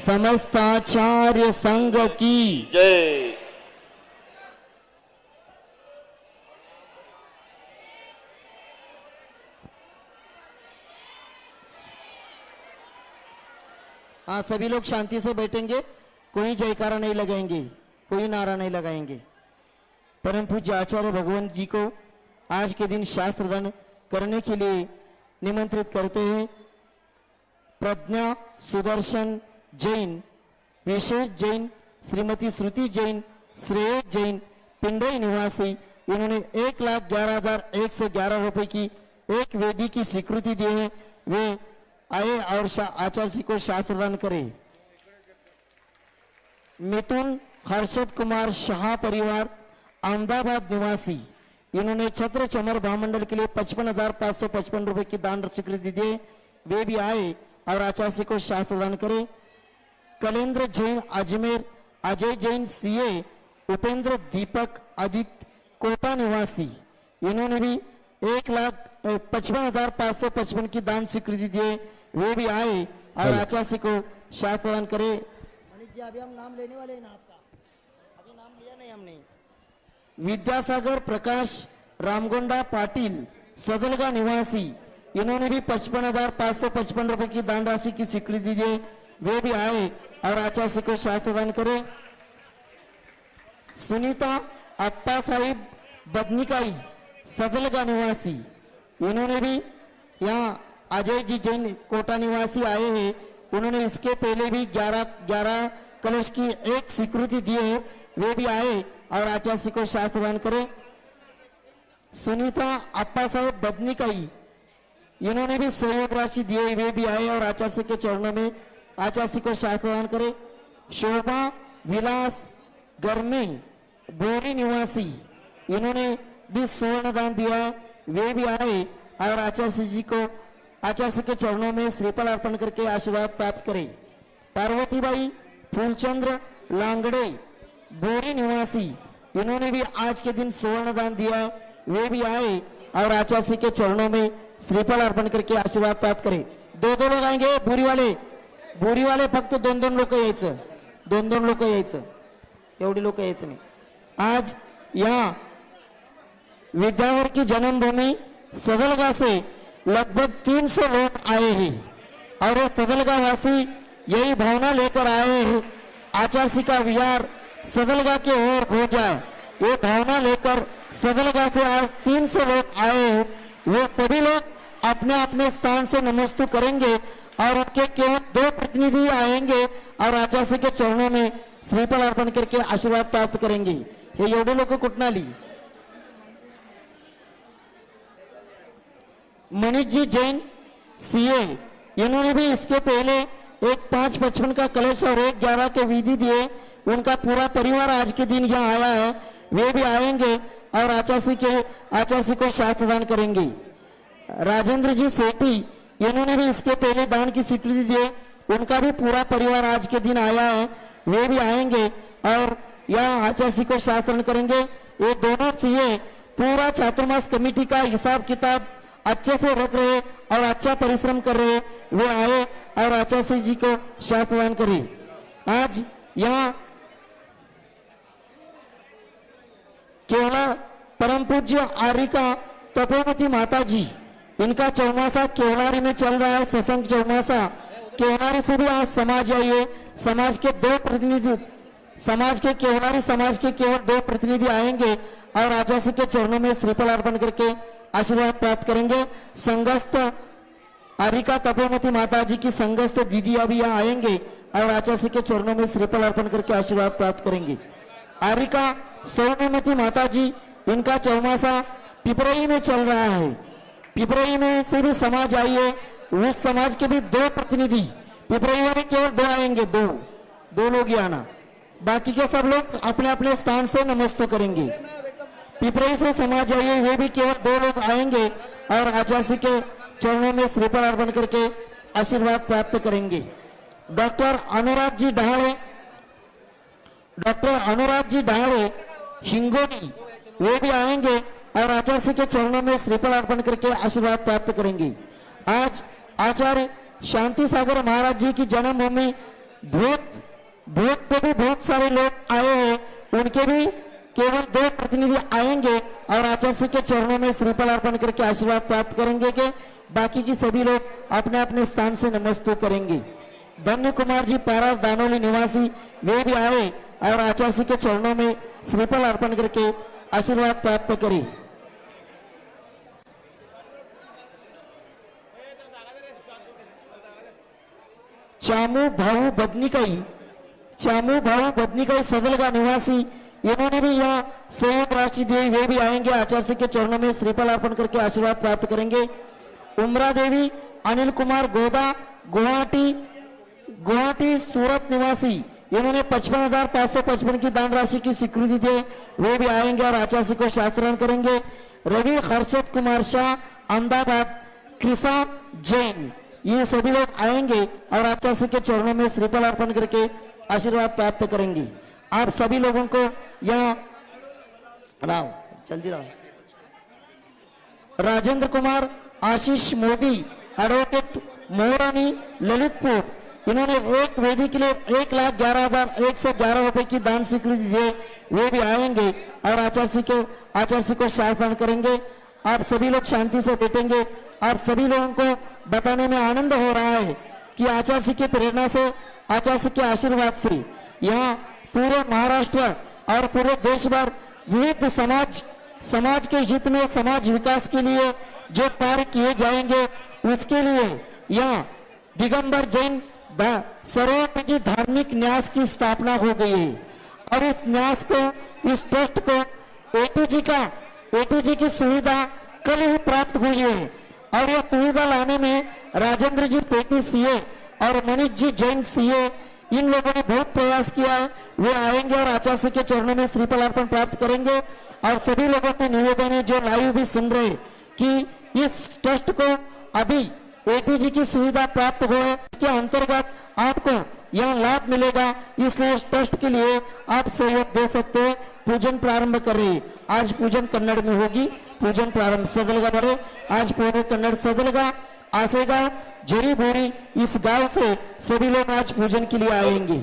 समस्त आचार्य संघ की जय। हाँ, सभी लोग शांति से बैठेंगे, कोई जयकारा नहीं लगाएंगे, कोई नारा नहीं लगाएंगे। परम पूज्य आचार्य भगवान जी को आज के दिन शास्त्र दान करने के लिए निमंत्रित करते हैं। प्रज्ञा सुदर्शन जैन, विशेष जैन, श्रीमती श्रुति जैन, श्रेय जैन, पिंडई निवासी, इन्होंने 1,11,111 रुपए की एक वेदी की स्वीकृति दी है। वे आए और आचार्य जी को शास्त्र दान करें। मिथुन हर्षद कुमार शाह परिवार, अहमदाबाद निवासी, इन्होंने छत्र चमर महामंडल के लिए 55,555 रुपए की दान स्वीकृति दी। वे भी आए और आचार्य जी को शास्त्र दान करें। कलेंद्र जैन अजमेर, अजय जैन सीए, उपेंद्र दीपक आदित्य कोटा निवासी, इन्होंने भी 1,55,555 की दान स्वीकृति दिए। वे भी आए और आचार्य जी को शास्त्र प्रदान करे। मनीष जी, अभी हम नाम लेने वाले हैं ना, आपका अभी नाम लिया नहीं हमने। विद्यासागर प्रकाश रामगोंडा पाटिल, सदलगा निवासी, इन्होंने भी 55,555 रुपए की दान राशि की स्वीकृति दी। वे भी आए और आचार्य जी को शास्त्र प्रदान करे। सुनीता अप्पा साहिब बदनिकाई, सदलगा निवासी, इन्होंने भी यहाँ अजय जी जैन कोटा निवासी आए हैं। उन्होंने इसके पहले भी 11 कलश की एक स्वीकृति दी है। वे भी आए और आचार्य जी को शास्त्र प्रदान करें। सुनीता अप्पा साहेब बदनिकाई, इन्होंने भी सहयोग राशि दी है। वे भी आए और आचार्य जी के चरणों में आचार्य जी को शास्त्र प्रदान करें। शोभा विलास गर्मे बोरी निवासी, इन्होंने भी स्वर्ण दान दिया है। वे भी आए और आचार्य जी के चरणों में श्रीफल अर्पण करके आशीर्वाद प्राप्त करें। पार्वतीबाई फूलचंद्र लांगड़े बोरी निवासी, इन्होंने भी आज के दिन स्वर्ण दान दिया है। वे भी आए और आचार्य के चरणों में श्रीफल अर्पण करके आशीर्वाद प्राप्त करें। 2 लोग आएंगे, बोरी वाले फक्त 2 लोक यायचं, 2 लोक यायचं, एवढी लोक यायचं नाही। आज यहाँ विद्यावर की जन्मभूमि सदलगा से लगभग 300 लोग आए हैं और ये सदलगा वासी यही भावना लेकर आए हैं, आचार्य का विहार सदलगा के ओर हो जाए। ये भावना लेकर सदलगा से आज 300 लोग आए हैं। वो सभी लोग अपने अपने स्थान से नमस्ते करेंगे और उनके केवल 2 प्रतिनिधि आएंगे और आचार्य के चरणों में श्रीफल अर्पण करके आशीर्वाद प्राप्त करेंगे। हे एवढे लोक कुठून आली? मनीष जी जैन सीए, इन्होंने भी इसके पहले एक 555 का कलश और 1,11 के विधि दिए। उनका पूरा परिवार आज के दिन यहाँ आया है। वे भी आएंगे और आचार्य को शास्त्र दान करेंगे। राजेंद्र जी सेठी, इन्होंने भी इसके पहले दान की स्वीकृति दी। उनका भी पूरा परिवार आज के दिन आया है। वे भी आएंगे और यहाँ आचार्य को शास्त्र दान करेंगे। ये दोनों सीए पूरा चातुर्मास कमेटी का हिसाब किताब अच्छे से रख रहे और अच्छा परिश्रम कर रहे। वे आए और आचार्य जी को शास्त्र दान करें। आज यहाँ केवला परम पूज्य आरिका तपोवती माता जी, इनका चौमासा केवलारी में चल रहा है, सत्संग चौमासा। केवलारी से भी आज समाज आइए, समाज के 2 प्रतिनिधि, केवलारी समाज के केवल 2 प्रतिनिधि आएंगे और आचार्य के चरणों में श्रीफल अर्पण करके आशीर्वाद प्राप्त करेंगे। संघस्थ आरिका तपोवती माता जी की संघस्थ दीदी अभी यहाँ आएंगे और आचार्य के चरणों में श्रीफल अर्पण करके आशीर्वाद प्राप्त करेंगे। आरिका सौम्यवती माता जी, इनका चौमासा पिपरई में चल रहा है। पिपरई में से भी समाज आइए, उस समाज के भी 2 प्रतिनिधि, पिपरई वाले केवल 2 आएंगे, 2 लोग ही आना, बाकी के सब लोग अपने अपने स्थान से नमस्ते करेंगे। पिपरई से समाज आइए, वे भी केवल 2 लोग आएंगे और आचार्य के चरणों में श्रीफल अर्पण करके आशीर्वाद प्राप्त करेंगे। डॉक्टर अनुराग जी डहाड़े हिंगोनी, वे भी आएंगे और आचार्य के चरणों में श्रीफल अर्पण करके आशीर्वाद प्राप्त करेंगे। आज आचार्य शांति सागर महाराज जी की जन्मभूमि भूत से भी बहुत सारे लोग आए हैं, उनके भी केवल 2 प्रतिनिधि आएंगे और आचार्य के चरणों में श्रीफल अर्पण करके आशीर्वाद प्राप्त करेंगे के बाकी की सभी लोग अपने अपने स्थान से नमस्ते करेंगे। धन्य कुमार जी पारास दानोली निवासी वे भी आए और आचार्य के चरणों में श्रीफल अर्पण करके आशीर्वाद प्राप्त करें। चामू भाऊ बदनिकाई सदलगा निवासी, इन्होंने भी यहाँ संयुक्त राशि दी, वे भी आएंगे आचार्य के चरणों में श्रीफल अर्पण करके आशीर्वाद प्राप्त करेंगे। उमरा देवी अनिल कुमार गोदा गुवाहाटी सूरत निवासी, इन्होंने 55,555 की दान राशि की स्वीकृति दी, वे भी आएंगे और आचार्य को शास्त्रार्पण करेंगे। रवि हर्षद कुमार शाह अहमदाबाद, कृषा जैन, ये सभी लोग आएंगे और आचार्य के चरणों में श्रीफल अर्पण करके आशीर्वाद प्राप्त करेंगे। आप सभी लोगों को यहाँ जल्दी रहो। राजेंद्र कुमार आशीष मोदी एडवोकेट मोहरानी ललितपुर, इन्होंने एक वेदी के लिए 1,11,111 रुपए की दान स्वीकृति दी, वे भी आएंगे और आचार्य को शास्त्रार्पण करेंगे। आप सभी लोग शांति से बैठेंगे। आप सभी लोगों को बताने में आनंद हो रहा है कि आचार्य की प्रेरणा से, आचार्य के आशीर्वाद से यहाँ पूरे महाराष्ट्र और पूरे देश भर विविध समाज के हित में, समाज विकास के लिए जो कार्य किए जाएंगे उसके लिए यहाँ दिगंबर जैन सर्वोपयोगी धार्मिक न्यास की स्थापना हो गई है और इस न्यास को, इस ट्रस्ट को एटीजी की सुविधा कल ही प्राप्त हुई है और यह सुविधा लाने में राजेंद्र जी सेठी सीए और मनीष जी जैन सीए, इन लोगों ने बहुत प्रयास किया है। वे आएंगे और आचार्य के चरणों में श्रीफल अर्पण प्राप्त करेंगे। और सभी लोगों से निवेदन है जो लाइव भी सुन रहे कि इस ट्रस्ट को अभी एटीजी की सुविधा प्राप्त हो, इसके अंतर्गत आपको यह लाभ मिलेगा, इसलिए इस ट्रस्ट के लिए आप सहयोग दे सकते हैं। पूजन प्रारंभ करें। आज पूजन कन्नड़ में होगी। पूजन प्रारंभ सदलगा बड़े, आज पूरे कन्नड़ सदलगा आसेगांव जरी बोरी, इस गांव से सभी लोग आज पूजन के लिए आएंगे।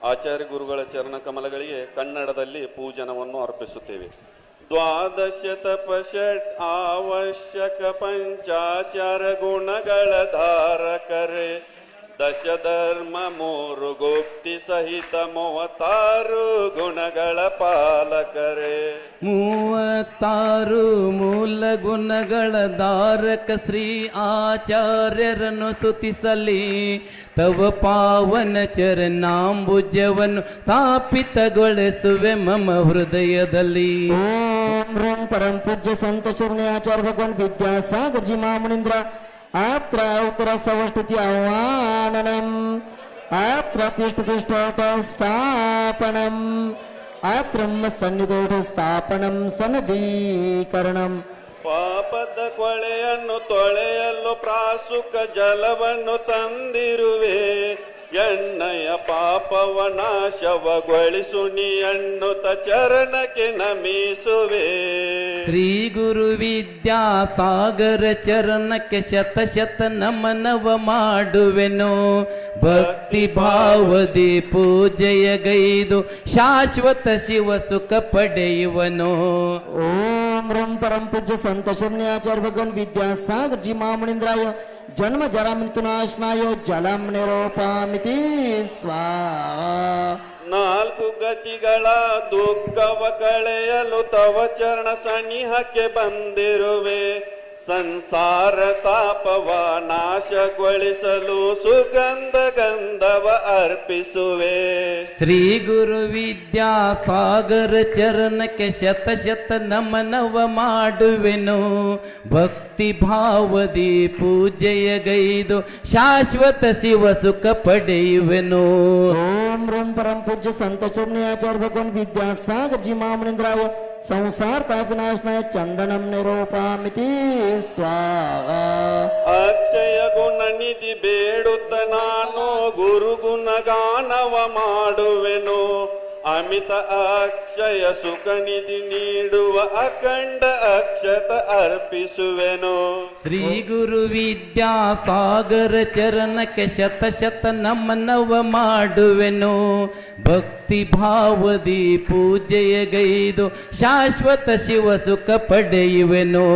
ಆಚಾರ್ಯ ಗುರುಗಳ ಚರಣ ಕಮಲಗಳಿಗೆ ಕನ್ನಡದಲ್ಲಿ ಪೂಜನವನ್ನು ಅರ್ಪಿಸುತ್ತೇವೆ. ದ್ವಾದಶ ತಪಷಟ್ ಅವಶ್ಯಕ ಪಂಚಾಚಾರ ಗುಣಗಳ ಧಾರಕರೆ, ದಶ ಧರ್ಮ ಮೂರು ಗುಪ್ತಿ ಸಹಿತ 36 ಗುಣಗಳ ಪಾಲಕರೆ. 36 ಮೂಲ ಗುಣಗಳ ಧಾರಕ ಶ್ರೀ ಆಚಾರ್ಯರನ್ನು ಸ್ತುತಿಸಲಿ. ತವ ಪಾವನ ಚರಣಾಂಬುಜವನ್ನು ಸ್ಥಾಪಿತಗೊಳಿಸುವೆ ಮಮ ಹೃದಯದಲ್ಲಿ. ಓಂ ಋಂ ಪರಂ ಪೂಜ್ಯ ಸಂತ ಶೂನ್ಯ ಆಚಾರ್ಯ ಭಗವಾನ್ ವಿದ್ಯಾಸಾಗರ್ ಜಿ ಮಹಾಮುನೀಂದ್ರ अत्र उत्तर सवष्टि आह्वाननम्, अत्र तिष्ठतिष्ठोट स्थापनम्, अत्र सन्निधोट स्थापनम् सनदीकरणम्. ಪಾಪದ ಕೊಳೆಯನ್ನು ತೊಳೆಯಲು ಪ್ರಾಸುಕ ಜಲವನ್ನು ತಂದಿರುವೆ, ಎಣ್ಣೆಯ ಪಾಪವ ನಾಶವಗೊಳಿಸು ನೀ ಎನ್ನುತ್ತ ಚರಣಕ್ಕೆ ನಮಿಸುವೆ. ಶ್ರೀ ಗುರು ವಿದ್ಯಾಸಾಗರ ಚರಣಕ್ಕೆ ಶತ ನಮನವ ಮಾಡುವೆನು. ಭಕ್ತಿ ಭಾವದಿ ಪೂಜೆಯಗೈದು ಶಾಶ್ವತ ಶಿವ ಸುಖ ಪಡೆಯುವನು. ओम रम परम पूज्य संत शून्याचार्य भगवान विद्यासागर जी महामुनींद्राय जन्म जरा मृत्युनाशनाय जलम निरूपामिति स्वाहा. 4 ಗತಿಗಳ ದುಃಖವ ಕಳೆಯಲು ತವ ಚರಣ ಸನಿಹಕ್ಕೆ ಬಂದಿರುವೆ, ಸಂಸಾರ ತಾಪವ ನಾಶಗೊಳಿಸಲು ಸುಗಂಧ ಗಂಧವ ಅರ್ಪಿಸುವೆ. ಶ್ರೀ ಗುರು ವಿದ್ಯಾಸಾಗರ ಚರಣಕ್ಕೆ ಶತ ನಮನವ ಮಾಡುವೆನು. ಭಕ್ತಿ ಭಾವದಿ ಪೂಜೆಯಗೈದು ಶಾಶ್ವತ ಶಿವ ಸುಖ ಪಡೆಯುವೆನು. ओम रम परम पूज्य संत शून्याचार्य भगवान विद्यासागर जी महामुनींद्राय संसार तापनाशनाय चंदनम निरूपामिति स्वाहा. ಅಕ್ಷಯ ಗುಣ ನಿಧಿ ಬೇಡುತ್ತ ನಾನು ಗುರು ಗುಣಗಾನವ ಮಾಡುವೆನು, ಅಮಿತ ಅಕ್ಷಯ ಸುಖನಿಧಿ ನೀಡುವ ಅಖಂಡ ಅಕ್ಷತ ಅರ್ಪಿಸುವೆನು. ಶ್ರೀ ಗುರು ವಿದ್ಯಾಸಾಗರ ಚರಣಕ್ಕೆ ಶತ ಶತ ನಮನವ ಮಾಡುವೆನು. ಭಕ್ತಿ ಭಾವದಿ ಪೂಜೆಯಗೈದು ಶಾಶ್ವತ ಶಿವ ಸುಖ ಪಡೆಯುವೆನು.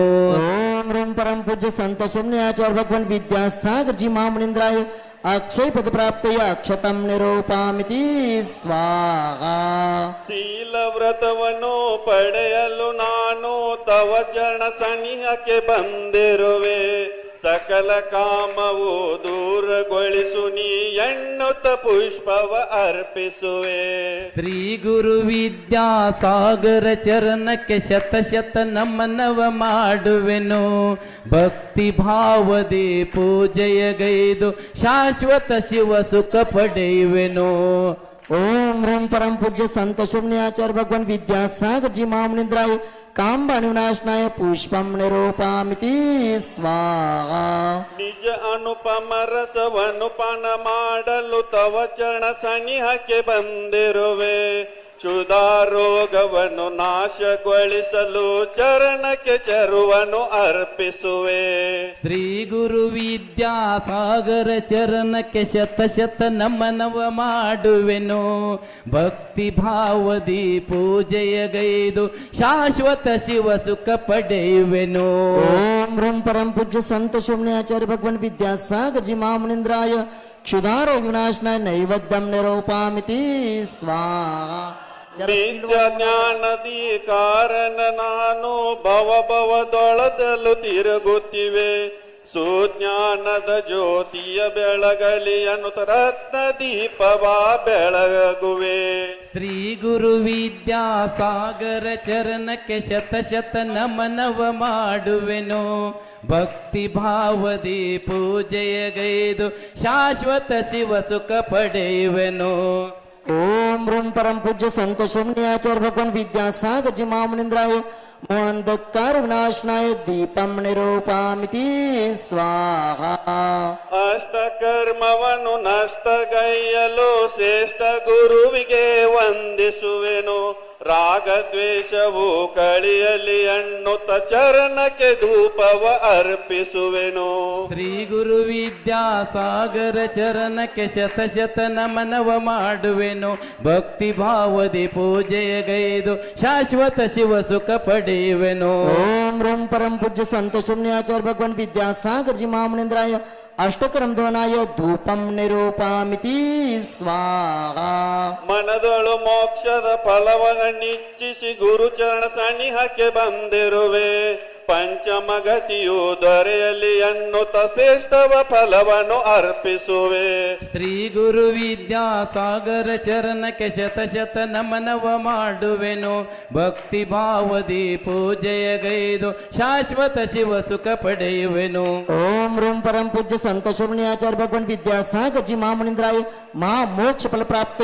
ओम रूम परम पूज्य संत शमने आचार्य भगवान विद्यासागर जी महामुनिंद्राय अक्षय पद प्राप्त अक्षतम निरूपामिति स्वाहा. ಶೀಲ ವ್ರತವನ್ನು ಪಡೆಯಲು ನಾನು ತವ ಚರಣ ಸನಿಹಕ್ಕೆ ಬಂದಿರುವೆ. ಸಕಲ ಕಾಮವು ದೂರಗೊಳಿಸು ನೀ ಎನ್ನುತ್ತ ಪುಷ್ಪವ ಅರ್ಪಿಸುವೆ. ಶ್ರೀ ಗುರು ವಿದ್ಯಾಸಾಗರ ಚರಣಕ್ಕೆ ಶತ ಶತ ನಮನವ ಮಾಡುವೆನು. ಭಕ್ತಿ ಭಾವದಿ ಪೂಜೆಯಗೈದು ಶಾಶ್ವತ ಶಿವ ಸುಖ ಪಡೆಯುವೆನು. ओम रूम परम पूज्य संत शमने आचार्य भगवान विद्यासागर जी महामुनिंद्राय काम्बानुनाशनाय पुष्पम निरूपामिति स्वाहा. ನಿಜ ಅನುಪಮ ರಸವನ್ನು ಪಾನ ಮಾಡಲು ತವ ಚರಣ ಸನಿಹಕ್ಕೆ ಬಂದಿರುವೆ. ಕ್ಷುಧಾ ರೋಗವನ್ನು ನಾಶಗೊಳಿಸಲು ಚರಣಕ್ಕೆ ಚರುವನ್ನು ಅರ್ಪಿಸುವೆ. ಶ್ರೀ ಗುರು ವಿದ್ಯಾಸಾಗರ ಚರಣಕ್ಕೆ ಶತ ಶತ ನಮನವ ಮಾಡುವೆನು. ಭಕ್ತಿ ಭಾವದಿ ಪೂಜೆಯಗೈದು ಶಾಶ್ವತ ಶಿವ ಸುಖ ಪಡೆಯುವೆನು. ओम रूम परम पूज्य संत शमने आचार्य भगवान विद्यासागर जी महामुनिंद्राय क्षुधारो विनाशनाय नैवेद्यम निरूपामिति स्वाहा. ನಿತ್ಯ ಜ್ಞಾನದಿ ಕಾರಣ ನಾನು ಭವದೊಳದಲು ತಿರುಗುತ್ತಿವೆ. ಸುಜ್ಞಾನದ ಜ್ಯೋತಿಯ ಬೆಳಗಲಿ ಅನ್ನುತ್ತ ರತ್ನ ದೀಪವ ಬೆಳಗುವೆ. ಶ್ರೀ ಗುರು ವಿದ್ಯಾಸಾಗರ ಚರಣಕ್ಕೆ ಶತ ಶತ ನಮನವ ಮಾಡುವೆನು. ಭಕ್ತಿ ಭಾವದಿ ಪೂಜೆಯಗೈದು ಶಾಶ್ವತ ಶಿವ ಸುಖ ಪಡೆಯುವೆನು. ओम रूम परम पूज्य संत शमने आचार्य भगवान विद्यासागर जी महामुनिंद्राय मोहंधकार विनाशनाय दीपम निरूपामिति स्वाहा. ಅಷ್ಟ ಕರ್ಮವನ್ನು ನಷ್ಟಗೈಯಲು ಶ್ರೇಷ್ಠ ಗುರುವಿಗೆ ವಂದಿಸುವೆನು. ರಾಗದ್ವೇಷವು ಕಳಿಯಲಿ ಅನ್ನುತ್ತ ಚರಣಕ್ಕೆ ಧೂಪವ ಅರ್ಪಿಸುವೆನು. ಶ್ರೀ ಗುರು ವಿದ್ಯಾಸಾಗರ ಚರಣಕ್ಕೆ ಶತ ಶತ ನಮನವ ಮಾಡುವೆನು. ಭಕ್ತಿ ಭಾವದಿ ಪೂಜೆಯಗೈದು ಶಾಶ್ವತ ಶಿವ ಸುಖ ಪಡೆಯುವೆನು. ओम रूम परम पूज्य संत शमने आचार्य भगवान विद्यासागर जी महामुनिंद्राय अष्टकरम ध्वनाय धूपम निरूपामिति स्वाहा. ಮನದೊಳು ಮೋಕ್ಷದ ಫಲವನ್ನಿಚ್ಛಿಸಿ ಗುರು ಚರಣ ಸನಿಹಕ್ಕೆ ಬಂದಿರುವೆ. ಪಂಚಮಗತಿಯು ದೊರೆಯಲಿ ಅನ್ನುತ್ತ ಶ್ರೇಷ್ಠವ ಫಲವನ್ನು ಅರ್ಪಿಸುವೆ. ಶ್ರೀ ಗುರು ವಿದ್ಯಾಸಾಗರ ಚರಣಕ್ಕೆ ಶತ ಶತ ನಮನವ ಮಾಡುವೆನು. ಭಕ್ತಿ ಭಾವದಿ ಪೂಜೆಯಗೈದು ಶಾಶ್ವತ ಶಿವ ಸುಖ ಪಡೆಯುವೆನು. ओम रूम परम पूज्य संत शमने आचार्य भगवान विद्यासागर जी महामुनिंद्राय महा मोक्ष फल प्राप्त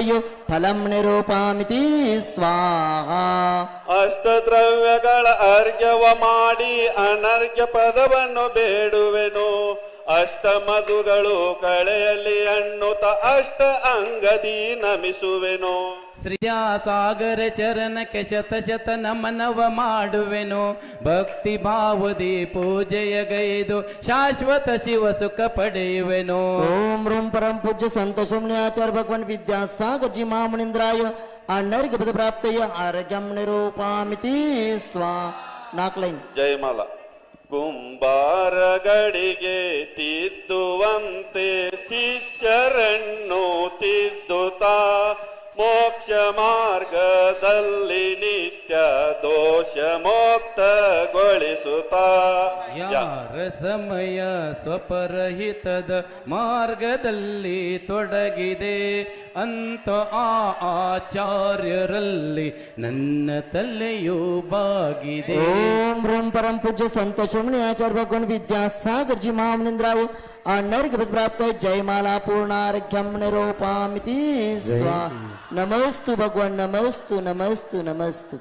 फलम निरूपामिति स्वाहा. ಅಷ್ಟದ್ರವ್ಯಗಳ ಅರ್ಘ್ಯವ ಮಾಡಿ ಅನರ್ಘ್ಯ ಪದವನ್ನು ಬೇಡುವೆನು. ಅಷ್ಟ ಮಧುಗಳು ಕಳೆಯಲಿ ಅನ್ನುತ್ತ ಅಷ್ಟ ಅಂಗದಿ ನಮಿಸುವೆನು. ಶ್ರೀಯಾಸಾಗರ ಚರಣಕ್ಕೆ ಶತ ಶತ ನಮನವ ಮಾಡುವೆನು. ಭಕ್ತಿ ಭಾವದಿ ಪೂಜೆಯಗೈದು ಶಾಶ್ವತ ಶಿವ ಸುಖ ಪಡೆಯುವೆನು. ओम रूम परम पूज्य संत शमने आचार्य भगवान विद्यासागर जी महामुनिंद्राय अनर्घ्य पद प्राप्त आरोग्यम निरूपामिति स्वा. नाक लाइन ಜಯಮಾಲ. ಕುಂಬಾರಗಳಿಗೆ ತಿದ್ದುವಂತೆ ಶಿಷ್ಯರನ್ನು ತಿದ್ದುತ್ತಾ ಮೋಕ್ಷ ಮಾರ್ಗದಲ್ಲಿ ನಿತ್ಯ ದೋಷ ಮುಕ್ತಗೊಳಿಸುತ್ತಾ. ಯಾರ ಸಮಯ ಸ್ವಪರಹಿತದ ಮಾರ್ಗದಲ್ಲಿ ತೊಡಗಿದೆ ಅಂತ ಆ ಆಚಾರ್ಯರಲ್ಲಿ ನನ್ನ ತಲೆಯೂ ಬಾಗಿದೆ. ओम रूम परम पूज्य संत शमने आचार्य भगवान विद्यासागर जी महामुनिंद्राय अनर्घ्य पद प्राप्त जयमाला पूर्णार्घ्यम निरूपामिति स्वा. नमस्तु भगवान नमस्तु नमस्तु नमस्तु.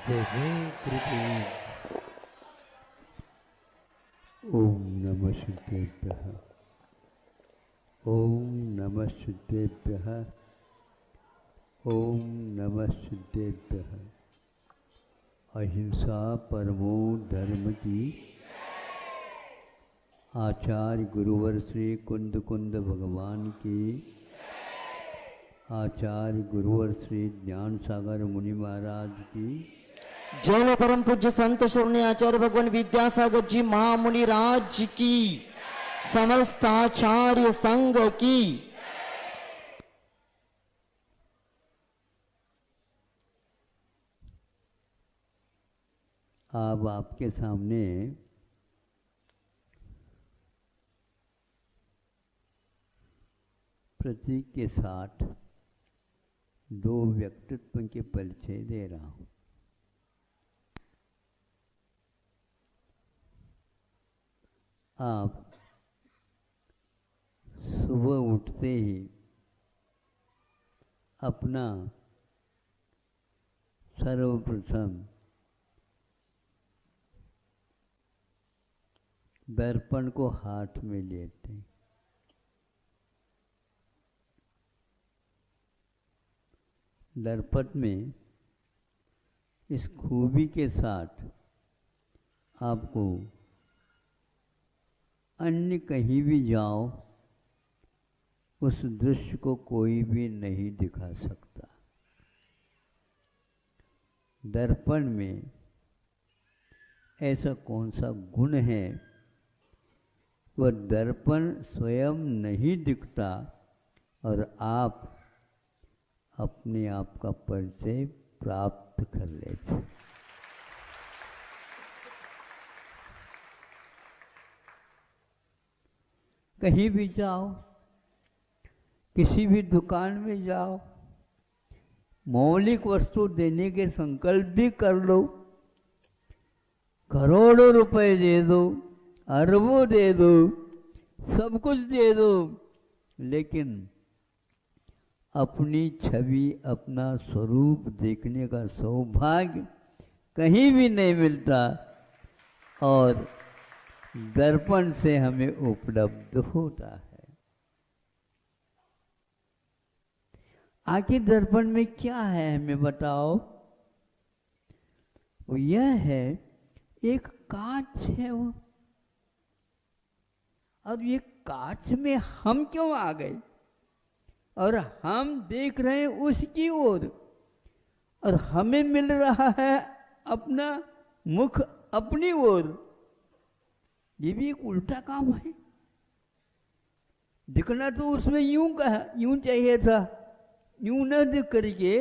जय जय गुरुदेव. ओम नमः शिवाय. ओम नमः शुद्धेभ्यः। ओम नमः शुद्धेभ्यः। अहिंसा परमो धर्म की। आचार्य गुरुवर श्री कुंद कुंद भगवान की। आचार्य गुरुवर श्री ज्ञान सागर मुनि महाराज की। जय परम पूज्य संत श्रोणी आचार्य भगवान विद्यासागर जी महामुनि राज की। समस्त आचार्य संघ की। अब आपके सामने प्रतीक के साथ दो व्यक्तित्व के परिचय दे रहा हूं। आप सुबह उठते ही अपना सर्वप्रथम दर्पण को हाथ में लेते हैं। दर्पण में इस खूबी के साथ आपको अन्य कहीं भी जाओ उस दृश्य को कोई भी नहीं दिखा सकता। दर्पण में ऐसा कौन सा गुण है वह दर्पण स्वयं नहीं दिखता और आप अपने आप का परिचय प्राप्त कर लेते। कहीं भी जाओ, किसी भी दुकान में जाओ, मौलिक वस्तु देने के संकल्प भी कर लो, करोड़ों रुपए दे दो, अरबों दे दो, सब कुछ दे दो, लेकिन अपनी छवि, अपना स्वरूप देखने का सौभाग्य कहीं भी नहीं मिलता और दर्पण से हमें उपलब्ध होता है। आखिर दर्पण में क्या है हमें बताओ। वो यह है, एक कांच है वो, और ये कांच में हम क्यों आ गए और हम देख रहे हैं उसकी ओर और हमें मिल रहा है अपना मुख अपनी ओर। ये भी एक उल्टा काम है। दिखना तो उसमें यूं चाहिए था, यूं न देख करके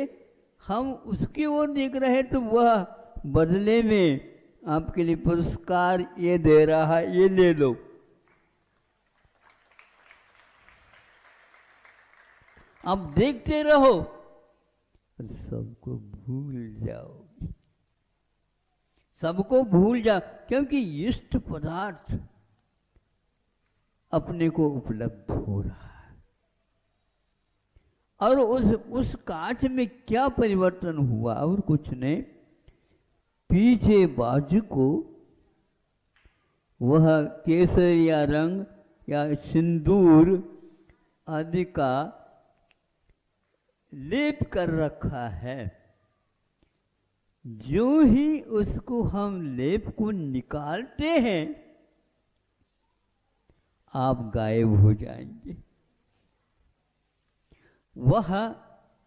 हम उसकी ओर देख रहे हैं तो वह बदले में आपके लिए पुरस्कार ये दे रहा है, ये ले लो। आप देखते रहो और सबको भूल जाओ, सबको भूल जाओ, क्योंकि इष्ट पदार्थ अपने को उपलब्ध हो रहा है। और उस कांच में क्या परिवर्तन हुआ और कुछ नहीं, पीछे बाजू को वह केसरिया रंग या सिंदूर आदि का लेप कर रखा है। जो ही उसको हम लेप को निकालते हैं आप गायब हो जाएंगे। वह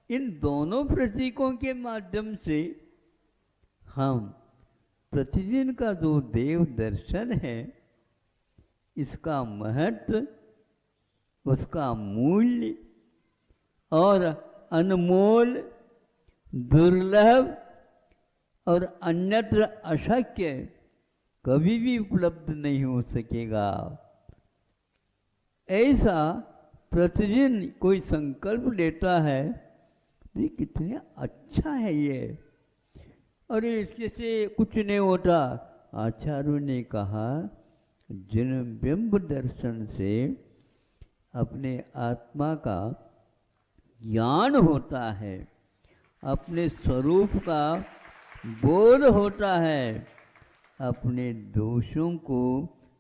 इन दोनों प्रतीकों के माध्यम से हम प्रतिदिन का जो देव दर्शन है, इसका महत्व, उसका मूल्य और अनमोल, दुर्लभ और अन्यत्र अशक्य कभी भी उपलब्ध नहीं हो सकेगा। ऐसा प्रतिदिन कोई संकल्प लेता है तो ये कितना अच्छा है ये, और इसके से कुछ नहीं होता। आचार्यों ने कहा, जिन बिंब दर्शन से अपने आत्मा का ज्ञान होता है, अपने स्वरूप का बोध होता है, अपने दोषों को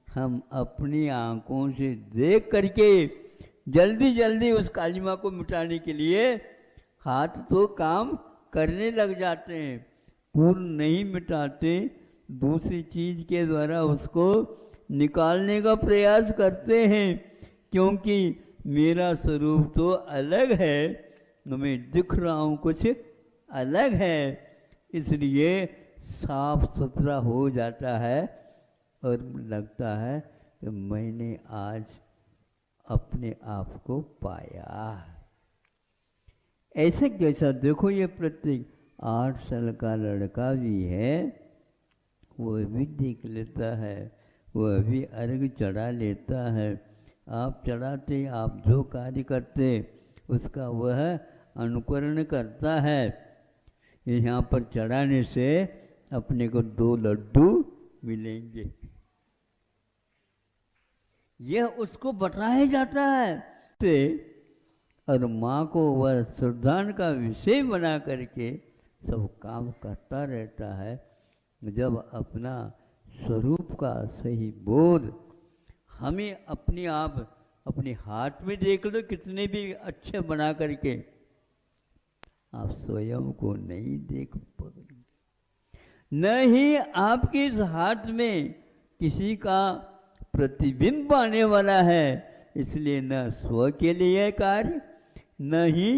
हम अपनी आंखों से देख करके जल्दी जल्दी उस काली माँ को मिटाने के लिए हाथ तो काम करने लग जाते हैं, पूर्ण नहीं मिटाते, दूसरी चीज के द्वारा उसको निकालने का प्रयास करते हैं, क्योंकि मेरा स्वरूप तो अलग है, मैं दिख रहा हूँ कुछ अलग है, इसलिए साफ सुथरा हो जाता है और लगता है कि मैंने आज अपने आप को पाया। ऐसे कैसा देखो, ये प्रत्येक 8 साल का लड़का भी है, वह भी देख लेता है, वह भी अर्घ चढ़ा लेता है। आप चढ़ाते, आप जो कार्य करते उसका वह अनुकरण करता है। यहाँ पर चढ़ाने से अपने को 2 लड्डू मिलेंगे, यह उसको बताया जाता है से, और माँ को वह श्रद्धान का विषय बना करके सब काम करता रहता है। जब अपना स्वरूप का सही बोध हमें अपने आप अपने हाथ में देख लो, कितने भी अच्छे बना करके आप स्वयं को नहीं देख पाएंगे, नहीं आपके इस हाथ में किसी का प्रतिबिंब आने वाला है, इसलिए न स्व के लिए कार्य न ही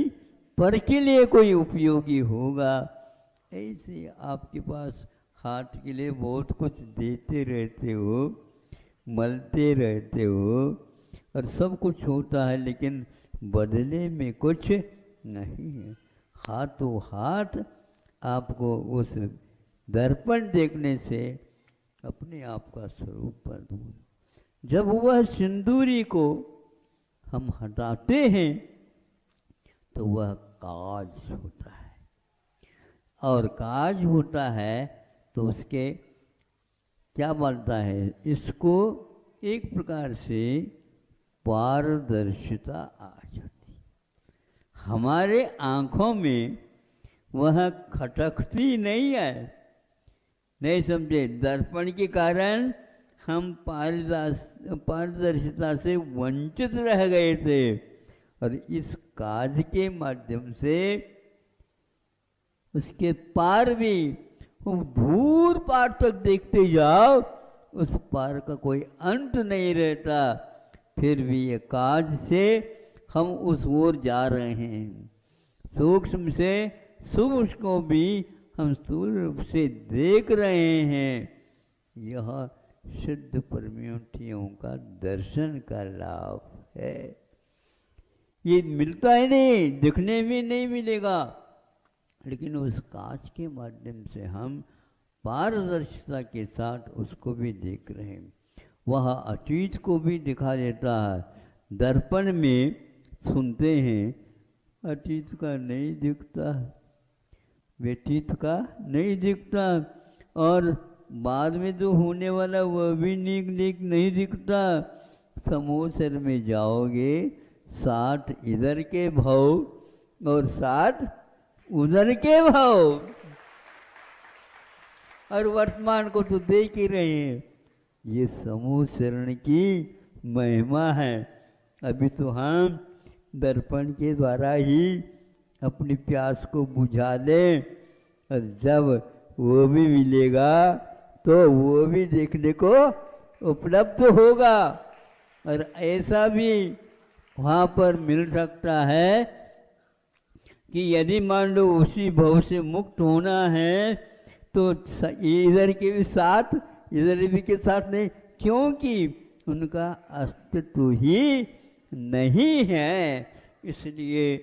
पर के लिए कोई उपयोगी होगा। ऐसे आपके पास हाथ के लिए बहुत कुछ देते रहते हो, मलते रहते हो और सब कुछ होता है, लेकिन बदले में कुछ नहीं है। हाथों हाथ आपको उस दर्पण देखने से अपने आप का स्वरूप पर दूर, जब वह सिंदूरी को हम हटाते हैं तो वह काज होता है, और काज होता है तो उसके क्या बनता है, इसको एक प्रकार से पारदर्शिता आ जाती, हमारे आंखों में वह खटकती नहीं है। नहीं समझे, दर्पण के कारण हम पारदर्शिता से वंचित रह गए थे, और इस काज के माध्यम से उसके पार भी दूर पार तक देखते जाओ, उस पार का कोई अंत नहीं रहता, फिर भी ये काज से हम उस ओर जा रहे हैं। सूक्ष्म से सूक्ष्म को भी हम स्थूल रूप से देख रहे हैं। यह शुद्ध परमेष्ठियों का दर्शन का लाभ है। ये मिलता है नहीं, दिखने में नहीं मिलेगा, लेकिन उस कांच के माध्यम से हम पारदर्शिता के साथ उसको भी देख रहे हैं। वह अतीत को भी दिखा देता है। दर्पण में सुनते हैं, अतीत का नहीं दिखता, व्यतीत का नहीं दिखता, और बाद में जो होने वाला वह भी नहीं दिखता। समोसर में जाओगे, 60 इधर के भाव और 60 उधर के भाव, और वर्तमान को तो देख ही रहे हैं। ये समूह शरण की महिमा है। अभी तो हम दर्पण के द्वारा ही अपनी प्यास को बुझा लें, और जब वो भी मिलेगा तो वो भी देखने को उपलब्ध होगा। और ऐसा भी वहाँ पर मिल सकता है कि यदि मान लो उसी भव से मुक्त होना है तो इधर के भी साथ इधर भी के साथ नहीं, क्योंकि उनका अस्तित्व ही नहीं है। इसलिए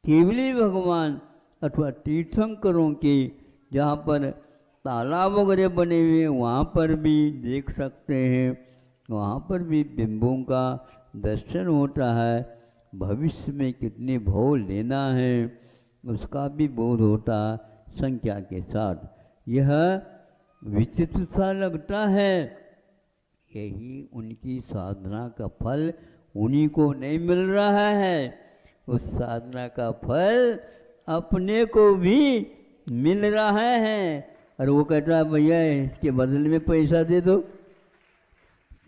केवली भगवान अथवा तीर्थंकरों के जहाँ पर तालाब वगैरह बने हुए हैं वहाँ पर भी देख सकते हैं, वहाँ पर भी बिंबों का दर्शन होता है। भविष्य में कितने भाव लेना है उसका भी बोध होता संख्या के साथ। यह विचित्र सा लगता है, यही उनकी साधना का फल उन्हीं को नहीं मिल रहा है। उस साधना का फल अपने को भी मिल रहा है, और वो कहता है भैया इसके बदले में पैसा दे दो।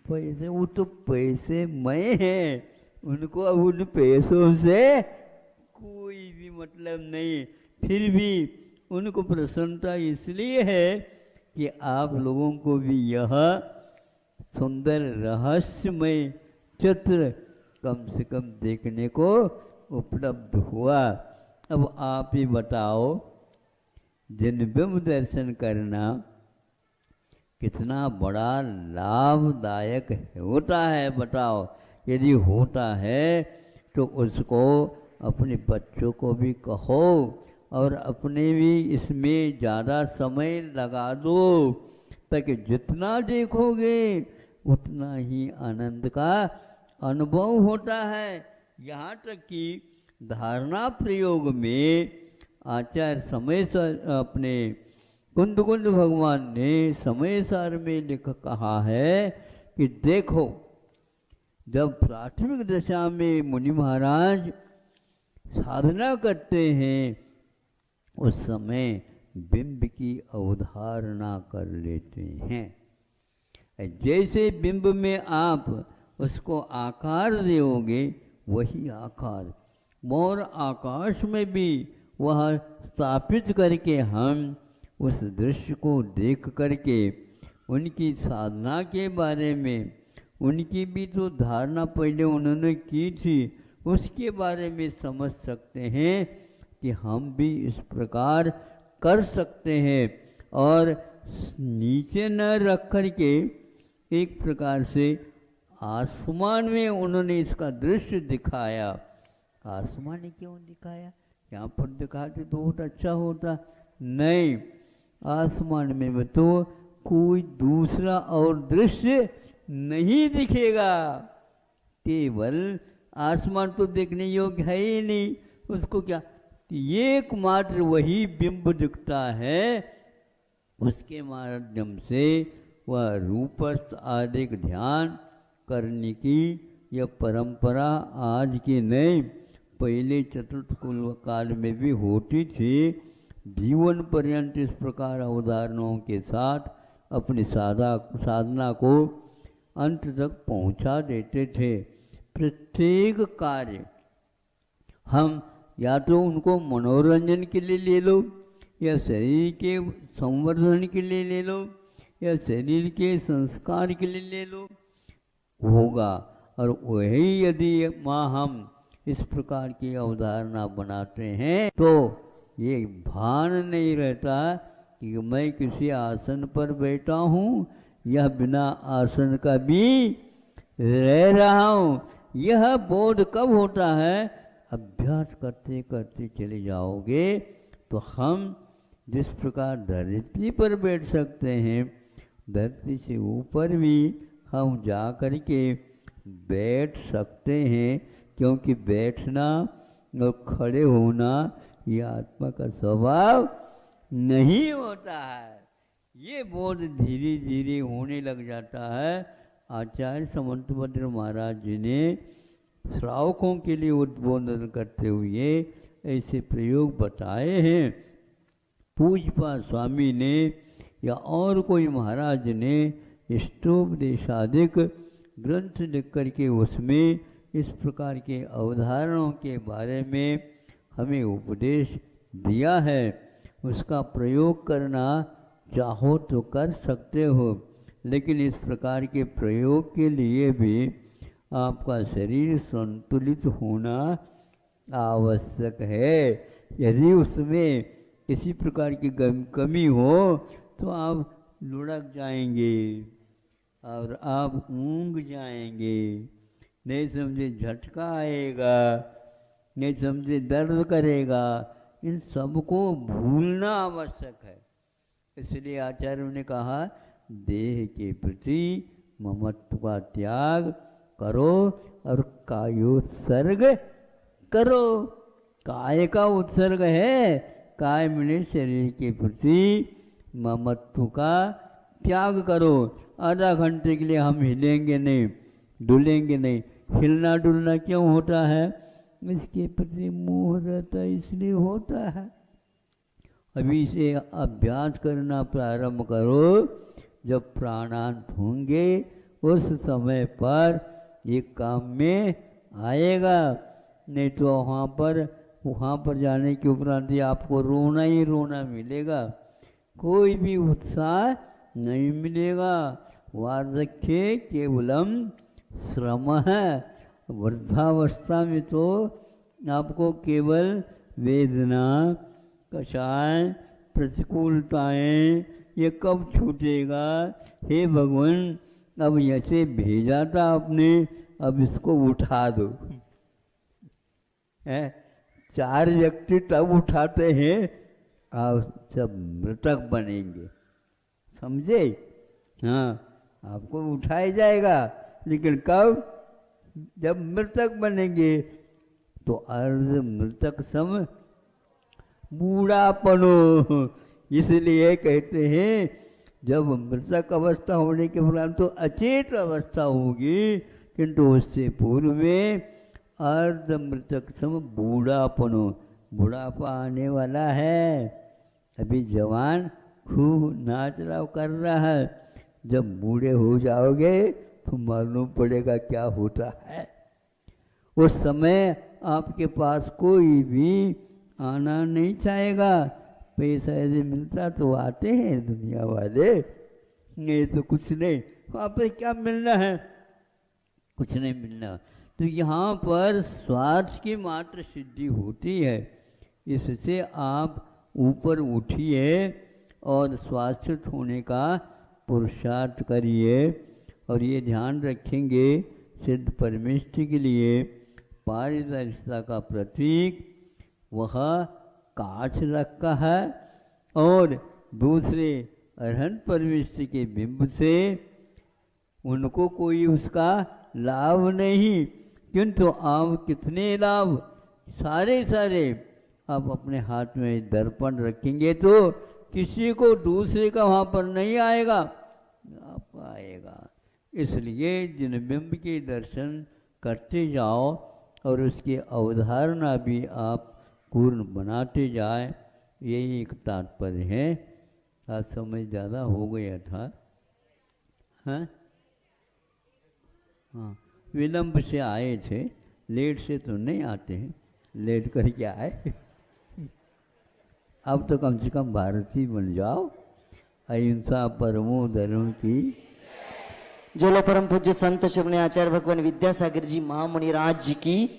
पैसे वो तो पैसे मैं हैं, उनको अब उन पैसों से कोई भी मतलब नहीं, फिर भी उनको प्रसन्नता इसलिए है कि आप लोगों को भी यह सुंदर रहस्यमय चित्र कम से कम देखने को उपलब्ध हुआ। अब आप ही बताओ, जिन बिंब दर्शन करना कितना बड़ा लाभदायक होता है, बताओ। यदि होता है तो उसको अपने बच्चों को भी कहो और अपने भी इसमें ज़्यादा समय लगा दो, ताकि जितना देखोगे उतना ही आनंद का अनुभव होता है। यहाँ तक कि धारणा प्रयोग में आचार्य समय अपने कुंद भगवान ने समय सार में लिख कहा है कि देखो, जब प्राथमिक दशा में मुनि महाराज साधना करते हैं उस समय बिंब की अवधारणा कर लेते हैं। जैसे बिंब में आप उसको आकार दोगे वही आकार मोर आकाश में भी वह स्थापित करके हम उस दृश्य को देख करके उनकी साधना के बारे में, उनकी भी तो धारणा पहले उन्होंने की थी, उसके बारे में समझ सकते हैं कि हम भी इस प्रकार कर सकते हैं। और नीचे न रख करके एक प्रकार से आसमान में उन्होंने इसका दृश्य दिखाया। आसमान ने क्यों दिखाया? यहाँ पर दिखाते तो बहुत अच्छा होता, नहीं, आसमान में तो कोई दूसरा और दृश्य नहीं दिखेगा, केवल आसमान तो देखने योग्य है ही नहीं। उसको क्या, एकमात्र वही बिंब दिखता है, उसके माध्यम से वह रूपस्थ आदि ध्यान करने की यह परंपरा आज की नहीं, पहले चतुर्थ कुल काल में भी होती थी। जीवन पर्यंत इस प्रकार अवधारणाओं के साथ अपनी साधना को अंत तक पहुंचा देते थे। प्रत्येक कार्य हम या तो उनको मनोरंजन के लिए ले लो, या शरीर के संवर्धन के लिए ले लो, या शरीर के संस्कार के लिए ले लो, होगा। और वही यदि माँ हम इस प्रकार की अवधारणा बनाते हैं तो ये भान नहीं रहता कि मैं किसी आसन पर बैठा हूँ या बिना आसन का भी रह रहा हूँ। यह बोध कब होता है? अभ्यास करते करते चले जाओगे तो हम जिस प्रकार धरती पर बैठ सकते हैं, धरती से ऊपर भी हम जा कर के बैठ सकते हैं, क्योंकि बैठना और खड़े होना ये आत्मा का स्वभाव नहीं होता है। ये बोध धीरे धीरे होने लग जाता है। आचार्य समंतभद्र महाराज जी ने श्रावकों के लिए उद्बोधन करते हुए ऐसे प्रयोग बताए हैं। पूज्यपाद स्वामी ने या और कोई महाराज ने इष्टोपदेशादिक ग्रंथ लिख करके उसमें इस प्रकार के अवधारणाओं के बारे में हमें उपदेश दिया है। उसका प्रयोग करना चाहो तो कर सकते हो, लेकिन इस प्रकार के प्रयोग के लिए भी आपका शरीर संतुलित होना आवश्यक है। यदि उसमें किसी प्रकार की कमी हो तो आप लुढ़क जाएंगे और आप ऊंघ जाएंगे, नहीं समझे झटका आएगा, नहीं समझे दर्द करेगा। इन सबको भूलना आवश्यक है। इसलिए आचार्यों ने कहा देह के प्रति ममत्व का त्याग करो और कायोत्सर्ग करो। काय का उत्सर्ग है, काय मिले शरीर के प्रति ममत्व का त्याग करो। आधा घंटे के लिए हम हिलेंगे नहीं, डुलेंगे नहीं। हिलना डुलना क्यों होता है? इसके प्रति मोह रहता है, इसलिए होता है। अभी से अभ्यास करना प्रारंभ करो। जब प्राणांत होंगे उस समय पर ये काम में आएगा, नहीं तो वहाँ पर जाने के उपरांत ही आपको रोना ही रोना मिलेगा, कोई भी उत्साह नहीं मिलेगा। वार्धक्य केवलम श्रम है, वृद्धावस्था में तो आपको केवल वेदना, कषाय, प्रतिकूलताएं, ये कब छूटेगा? हे भगवान, अब ऐसे भेजा था आपने, अब इसको उठा दो। है 4 व्यक्ति तब उठाते हैं आप सब मृतक बनेंगे, समझे? हाँ, आपको उठाया जाएगा, लेकिन कब? जब मृतक बनेंगे। तो अर्ध मृतक सम बूढ़ापनो, इसलिए कहते हैं जब मृतक अवस्था होने के बाद तो अचेत अवस्था होगी, किंतु उससे पूर्व में अर्ध मृतक सम बूढ़ापनो, बुढ़ापा आने वाला है। अभी जवान खूब नाच रहा कर रहा है, जब बूढ़े हो जाओगे तो मालूम पड़ेगा क्या होता है। उस समय आपके पास कोई भी आना नहीं चाहेगा। पैसा यदि मिलता तो आते हैं दुनिया वाले, नहीं तो कुछ नहीं। वहाँ पर क्या मिलना है? कुछ नहीं मिलना। तो यहाँ पर स्वार्थ की मात्र सिद्धि होती है। इससे आप ऊपर उठिए और स्वास्थ्य होने का पुरुषार्थ करिए। और ये ध्यान रखेंगे, सिद्ध परमेष्ठि के लिए पारदर्शिता का प्रतीक वह कांच रखा है, और दूसरे अरहंत परमेष्ठि के बिंब से उनको कोई उसका लाभ नहीं, किंतु आप कितने लाभ, सारे आप अपने हाथ में दर्पण रखेंगे तो किसी को दूसरे का वहाँ पर नहीं आएगा, आपको आएगा। इसलिए जिन बिंब के दर्शन करते जाओ और उसकी अवधारणा भी आप पूर्ण बनाते जाए, यही एक तात्पर्य है। आज समय ज़्यादा हो गया था। हाँ, विलंब से आए थे, लेट से तो नहीं आते हैं, लेट करके आए। अब तो कम से कम भारतीय बन जाओ। अहिंसा परमो धर्म की। जलो परम पूज्य संत श्री आचार्य भगवान विद्यासागर जी महामुनि राज जी की,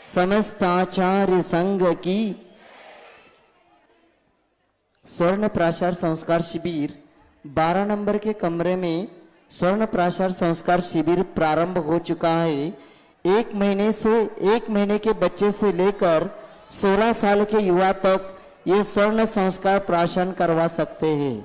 समस्त आचार्य संघ की। स्वर्ण प्राचार संस्कार शिविर 12 नंबर के कमरे में स्वर्ण प्राचार संस्कार शिविर प्रारंभ हो चुका है। 1 महीने के बच्चे से लेकर 16 साल के युवा तक ये स्वर्ण संस्कार प्राशन करवा सकते हैं।